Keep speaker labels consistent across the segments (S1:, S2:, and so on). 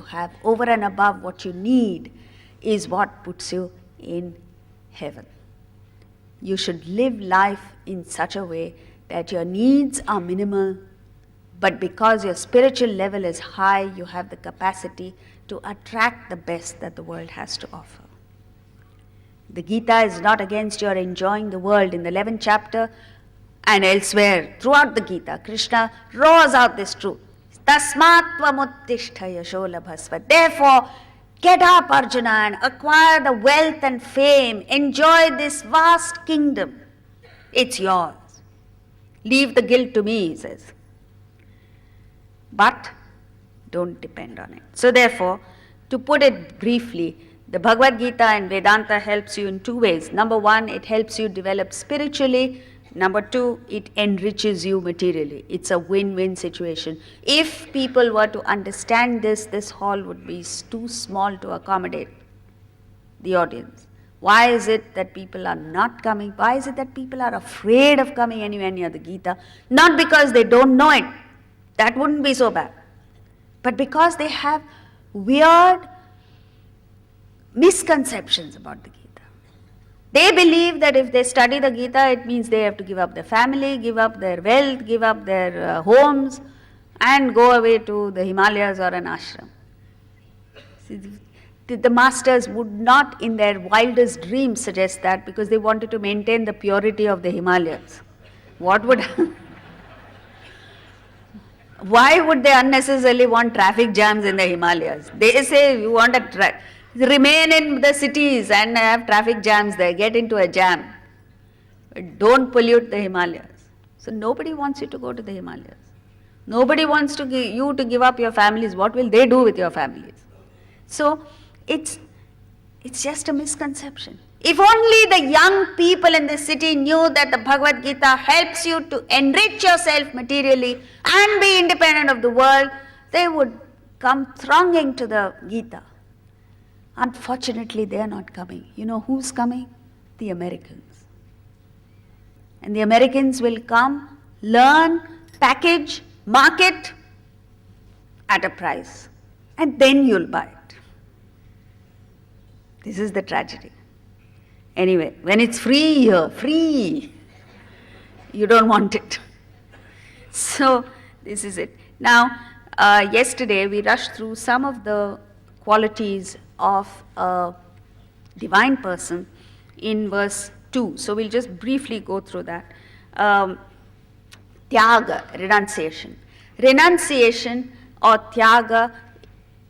S1: have over and above what you need is what puts you in heaven. You should live life in such a way that your needs are minimal, but because your spiritual level is high, you have the capacity to attract the best that the world has to offer. The Gita is not against your enjoying the world. In the 11th chapter and elsewhere, throughout the Gita, Krishna roars out this truth. Tasmat tvamuttishta yasholabhasva. Therefore, get up, Arjuna, and acquire the wealth and fame. Enjoy this vast kingdom. It's yours. Leave the guilt to me, he says. But don't depend on it. So therefore, to put it briefly, the Bhagavad Gita and Vedanta helps you in two ways. Number one, it helps you develop spiritually. Number two, it enriches you materially. It's a win-win situation. If people were to understand this hall would be too small to accommodate the audience. Why is it that people are not coming? Why is it that people are afraid of coming anywhere near the Gita? Not because they don't know it. That wouldn't be so bad. But because they have weird misconceptions about the Gita. They believe that if they study the Gita, it means they have to give up their family, give up their wealth, give up their homes, and go away to the Himalayas or an ashram. See, the masters would not in their wildest dreams suggest that, because they wanted to maintain the purity of the Himalayas. What would... Why would they unnecessarily want traffic jams in the Himalayas? They say you want to remain in the cities and have traffic jams there, get into a jam. Don't pollute the Himalayas. So nobody wants you to go to the Himalayas. Nobody wants you to give up your families. What will they do with your families? So it's just a misconception. If only the young people in the city knew that the Bhagavad Gita helps you to enrich yourself materially and be independent of the world, they would come thronging to the Gita. Unfortunately, they are not coming. You know who's coming? The Americans. And the Americans will come, learn, package, market at a price. And then you'll buy it. This is the tragedy. Anyway, when it's free here, free, you don't want it. So, this is it. Now, yesterday we rushed through some of the qualities of a divine person in verse 2. So, we'll just briefly go through that. Tyaga, renunciation. Renunciation or tyaga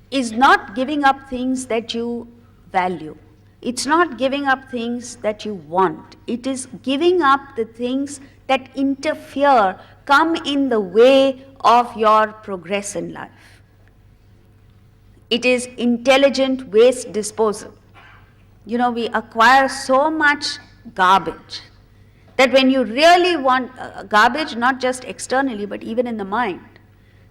S1: is not giving up things that you value. It's not giving up things that you want. It is giving up the things that interfere, come in the way of your progress in life. It is intelligent waste disposal. You know, we acquire so much garbage that when you really want garbage, not just externally, but even in the mind.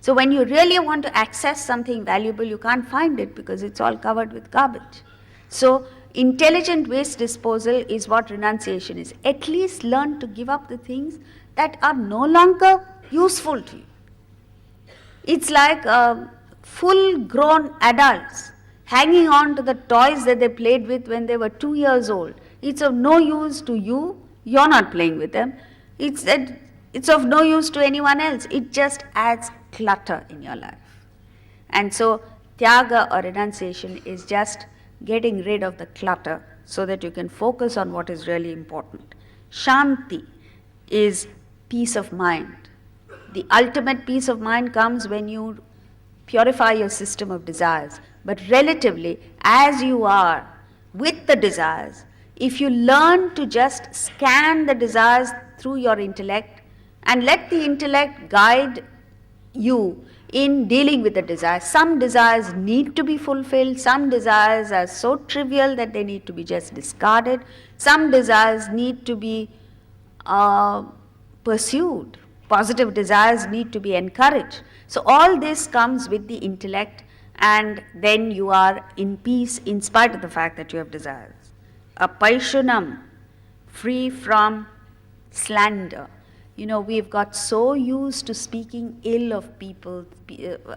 S1: So when you really want to access something valuable, you can't find it because it's all covered with garbage. So intelligent waste disposal is what renunciation is. At least learn to give up the things that are no longer useful to you. It's like full-grown adults hanging on to the toys that they played with when they were 2 years old. It's of no use to you. You're not playing with them. It's of no use to anyone else. It just adds clutter in your life. And so tyaga or renunciation is just getting rid of the clutter so that you can focus on what is really important. Shanti is peace of mind. The ultimate peace of mind comes when you purify your system of desires. But relatively, as you are with the desires, if you learn to just scan the desires through your intellect and let the intellect guide you in dealing with the desires. Some desires need to be fulfilled, some desires are so trivial that they need to be just discarded, some desires need to be pursued, positive desires need to be encouraged. So all this comes with the intellect, and then you are in peace in spite of the fact that you have desires. A paishunam, free from slander. You know, we've got so used to speaking ill of people,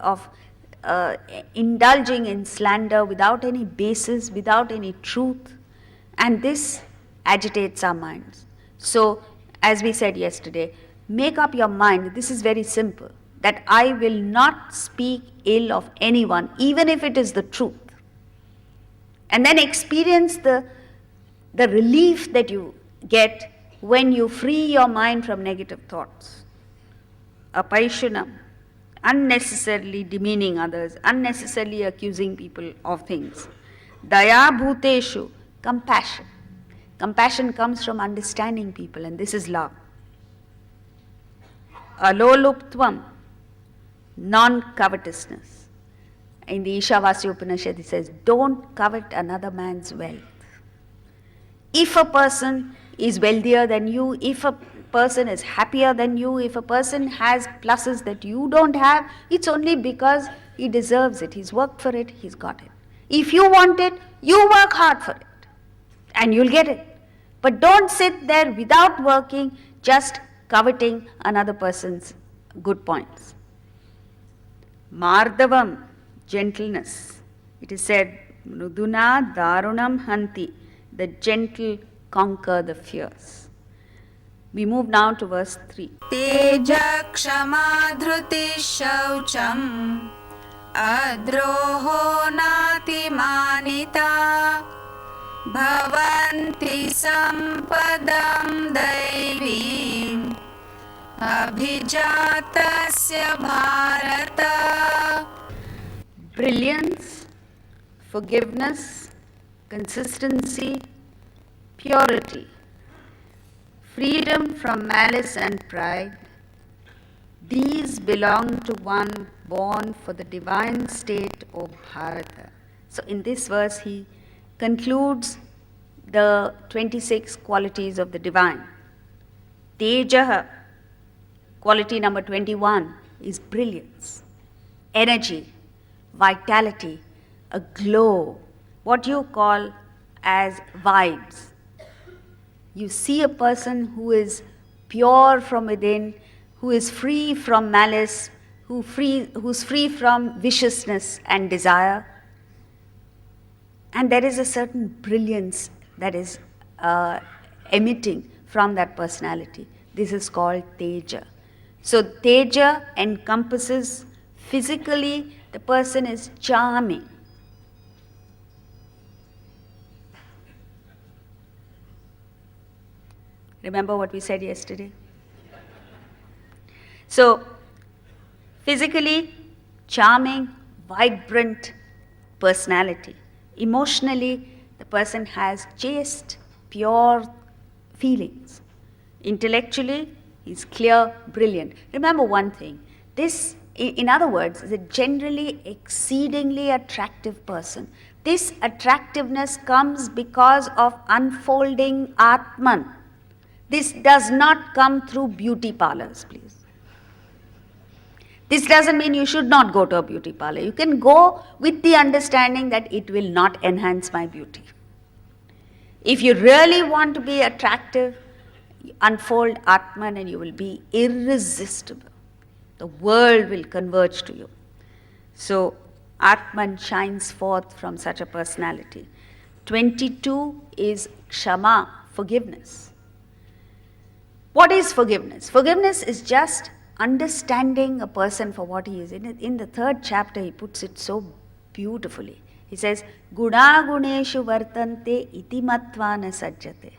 S1: of indulging in slander without any basis, without any truth, and this agitates our minds. So, as we said yesterday, make up your mind, this is very simple, that I will not speak ill of anyone, even if it is the truth. And then experience the relief that you get when you free your mind from negative thoughts. Apaishunam, unnecessarily demeaning others, unnecessarily accusing people of things. Daya bhuteshu, compassion. Compassion comes from understanding people, and this is love. Aloluptvam, non-covetousness. In the Ishavasya Upanishad, it says, don't covet another man's wealth. If a person is wealthier than you, if a person is happier than you, if a person has pluses that you don't have, it's only because he deserves it. He's worked for it, he's got it. If you want it, you work hard for it, and you'll get it. But don't sit there without working, just coveting another person's good points. Mardavam, gentleness. It is said, Mruduna darunam hanti, the gentle conquer the fierce. We move now to verse 3.
S2: Teja kshama dhruti shaucham adroho natimanita bhavanti sampadam daivim abhijatasya bharata.
S1: Brilliance, forgiveness, consistency, purity, freedom from malice and pride, these belong to one born for the divine state of Bharata. So in this verse he concludes the 26 qualities of the divine. Tejaha, quality number 21, is brilliance, energy, vitality, a glow, what you call as vibes. You see a person who is pure from within, who is free from malice, who's free from viciousness and desire, and there is a certain brilliance that is emitting from that personality. This is called Teja. So Teja encompasses physically, the person is charming. Remember what we said yesterday? So, physically, charming, vibrant personality. Emotionally, the person has chaste, pure feelings. Intellectually, he's clear, brilliant. Remember one thing, this, in other words, is a generally exceedingly attractive person. This attractiveness comes because of unfolding Atman. This does not come through beauty parlors, please. This doesn't mean you should not go to a beauty parlor. You can go with the understanding that it will not enhance my beauty. If you really want to be attractive, unfold Atman and you will be irresistible. The world will converge to you. So, Atman shines forth from such a personality. 22 is KSHAMA, forgiveness. What is forgiveness? Forgiveness is just understanding a person for what he is. In the 3rd chapter, he puts it so beautifully. He says, Guna guneshu vartante iti matvana sajjate.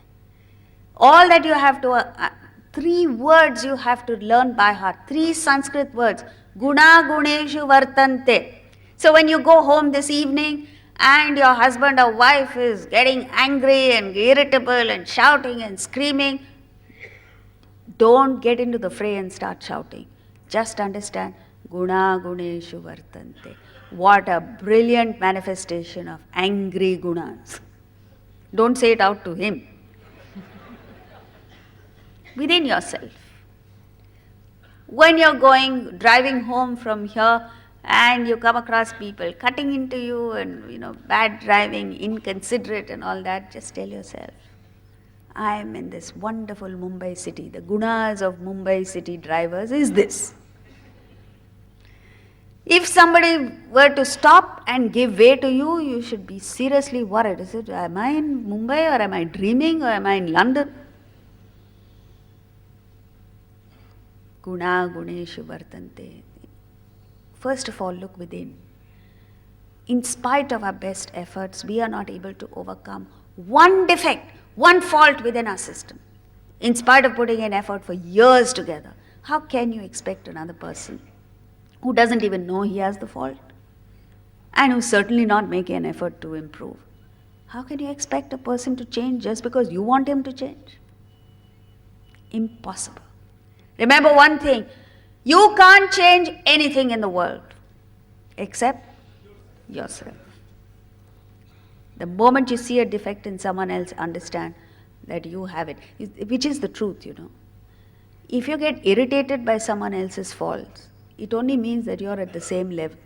S1: All that you have to, 3 words you have to learn by heart, 3 Sanskrit words. Guna guneshu vartante. So when you go home this evening and your husband or wife is getting angry and irritable and shouting and screaming, don't get into the fray and start shouting. Just understand, Guna guneshu vartante. What a brilliant manifestation of angry gunas. Don't say it out to him. Within yourself. When you're driving home from here and you come across people cutting into you and, bad driving, inconsiderate and all that, just tell yourself, I am in this wonderful Mumbai city. The gunas of Mumbai city drivers is this. If somebody were to stop and give way to you, you should be seriously worried. Is it, am I in Mumbai, or am I dreaming, or am I in London? Guna guneshu vartante. First of all, look within. In spite of our best efforts, we are not able to overcome one defect, one fault within our system. In spite of putting in effort for years together, how can you expect another person who doesn't even know he has the fault and who's certainly not making an effort to improve? How can you expect a person to change just because you want him to change? Impossible. Remember one thing, you can't change anything in the world except yourself. The moment you see a defect in someone else, understand that you have it, which is the truth, If you get irritated by someone else's faults, it only means that you're at the same level,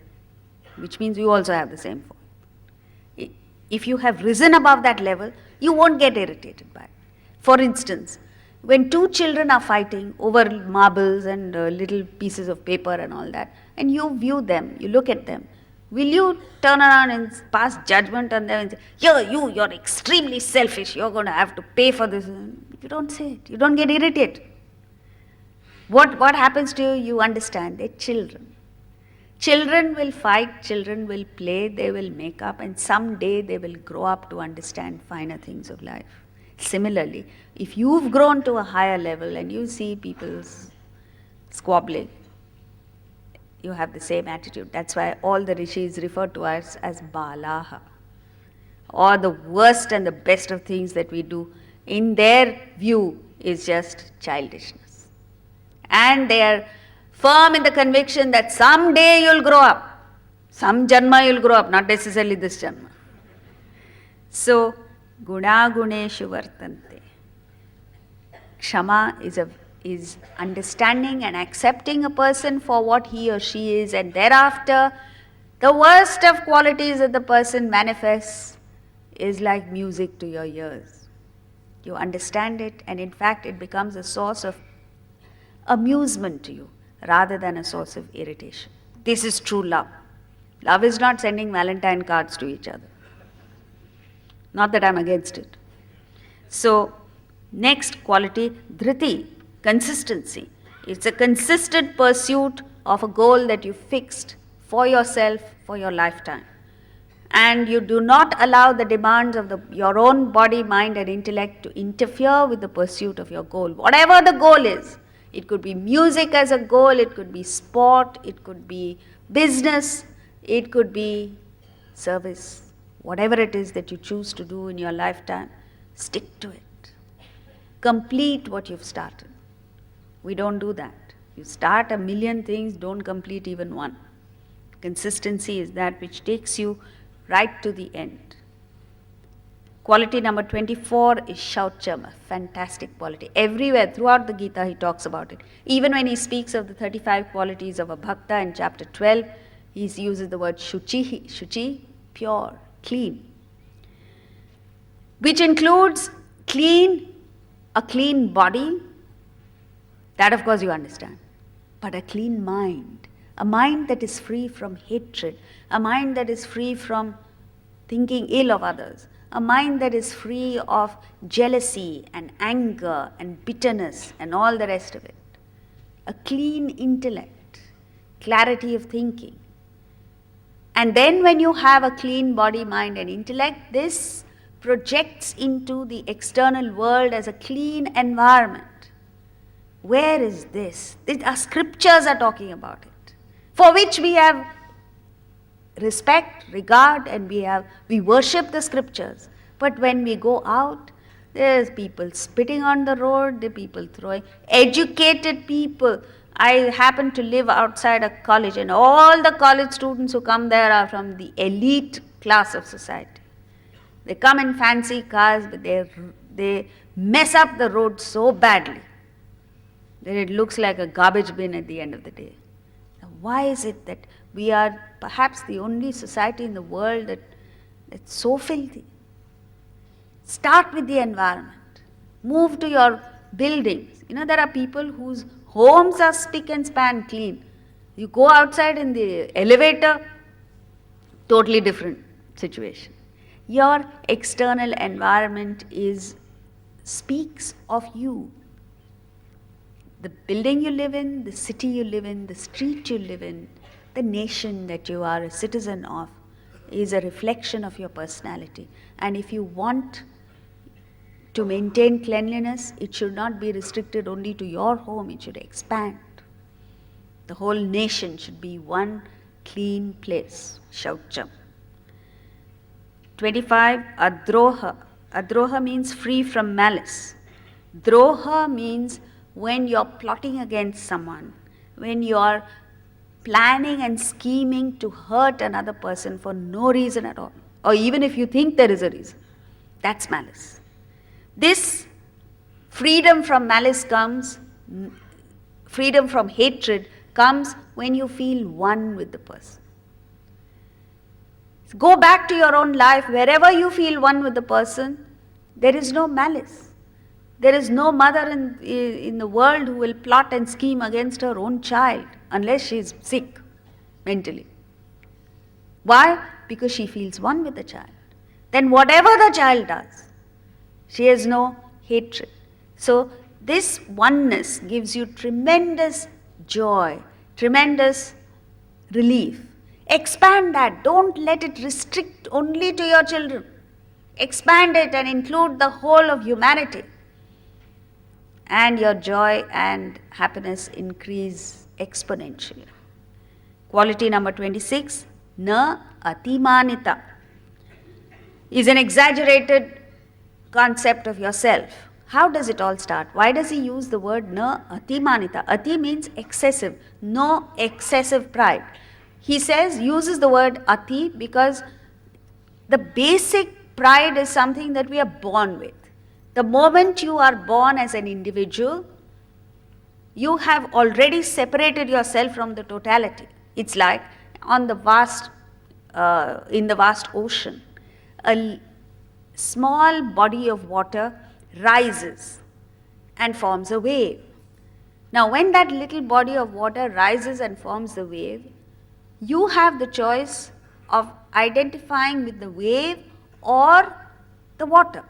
S1: which means you also have the same fault. If you have risen above that level, you won't get irritated by it. For instance, when two children are fighting over marbles and little pieces of paper and all that, and you view them, you look at them, will you turn around and pass judgment on them and say, you're extremely selfish, you're going to have to pay for this? You don't say it. You don't get irritated. What happens to you? You understand. They're children. Children will fight, children will play, they will make up, and someday they will grow up to understand finer things of life. Similarly, if you've grown to a higher level and you see people squabbling, you have the same attitude. That's why all the rishis refer to us as balaha, or the worst and the best of things that we do, in their view, is just childishness. And they are firm in the conviction that someday you'll grow up. Some janma you'll grow up, not necessarily this janma. So, guna guneshu vartante. Kshama is understanding and accepting a person for what he or she is, and thereafter, the worst of qualities that the person manifests is like music to your ears. You understand it, and in fact, it becomes a source of amusement to you rather than a source of irritation. This is true love. Love is not sending Valentine cards to each other. Not that I'm against it. So, next quality, dhriti, consistency. It's a consistent pursuit of a goal that you fixed for yourself for your lifetime. And you do not allow the demands of your own body, mind and intellect to interfere with the pursuit of your goal. Whatever the goal is, it could be music as a goal, it could be sport, it could be business, it could be service. Whatever it is that you choose to do in your lifetime, stick to it. Complete what you've started. We don't do that. You start a million things, don't complete even one. Consistency is that which takes you right to the end. Quality number 24 is SHAUCHAM, a fantastic quality. Everywhere, throughout the Gita, he talks about it. Even when he speaks of the 35 qualities of a bhakta in chapter 12, he uses the word shuchi, pure, clean, which includes a clean body. That, of course, you understand. But a clean mind, a mind that is free from hatred, a mind that is free from thinking ill of others, a mind that is free of jealousy and anger and bitterness and all the rest of it. A clean intellect, clarity of thinking. And then when you have a clean body, mind and intellect, this projects into the external world as a clean environment. Where is this? Our scriptures are talking about it, for which we have respect, regard, and we worship the scriptures. But when we go out, there's people spitting on the road, there are people throwing, educated people. I happen to live outside a college, and all the college students who come there are from the elite class of society. They come in fancy cars, but they mess up the road so badly that it looks like a garbage bin at the end of the day. Now, why is it that we are perhaps the only society in the world that's so filthy? Start with the environment. Move to your buildings. There are people whose homes are spick and span clean, You go outside in the elevator, totally different situation. Your external environment speaks of you. The building you live in, the city you live in, the street you live in, the nation that you are a citizen of is a reflection of your personality. And if you want to maintain cleanliness, it should not be restricted only to your home, it should expand. The whole nation should be one clean place. SHAUCHAM. 25. Adroha. Adroha means free from malice. Droha means when you're plotting against someone, when you're planning and scheming to hurt another person for no reason at all, or even if you think there is a reason, that's malice. This freedom from malice comes, freedom from hatred comes when you feel one with the person. Go back to your own life, wherever you feel one with the person, there is no malice. There is no mother in the world who will plot and scheme against her own child unless she is sick mentally. Why? Because she feels one with the child. Then whatever the child does, she has no hatred. So this oneness gives you tremendous joy, tremendous relief. Expand that. Don't let it restrict only to your children. Expand it and include the whole of humanity. And your joy and happiness increase exponentially. Quality number 26, na atimanita, is an exaggerated concept of yourself. How does it all start? Why does he use the word na atimanita? Ati means excessive, no excessive pride. He uses the word ati because the basic pride is something that we are born with. The moment you are born as an individual, you have already separated yourself from the totality. It's like in the vast ocean, a small body of water rises and forms a wave. Now, when that little body of water rises and forms the wave, you have the choice of identifying with the wave or the water.